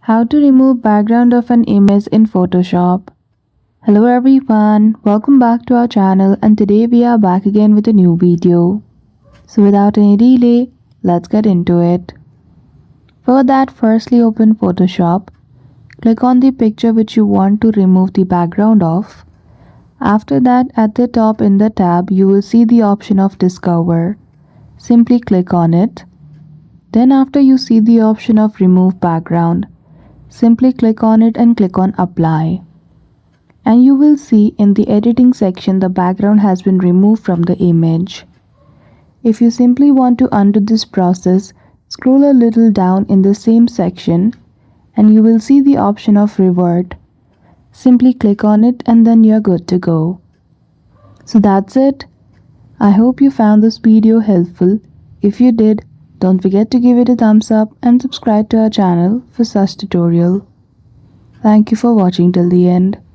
How to remove background of an image in Photoshop. Hello everyone, welcome back to our channel and today we are back again with a new video. So without any delay, let's get into it. For that, firstly open Photoshop. Click on the picture which you want to remove the background of. After that, at the top in the tab, you will see the option of Discover. Simply click on it. Then after you see the option of Remove Background, simply click on it and click on Apply. And you will see in the editing section the background has been removed from the image. If you simply want to undo this process, scroll a little down in the same section and you will see the option of Revert. Simply click on it and then you're good to go. So that's it. I hope you found this video helpful. If you did, don't forget to give it a thumbs up and subscribe to our channel for such tutorial. Thank you for watching till the end.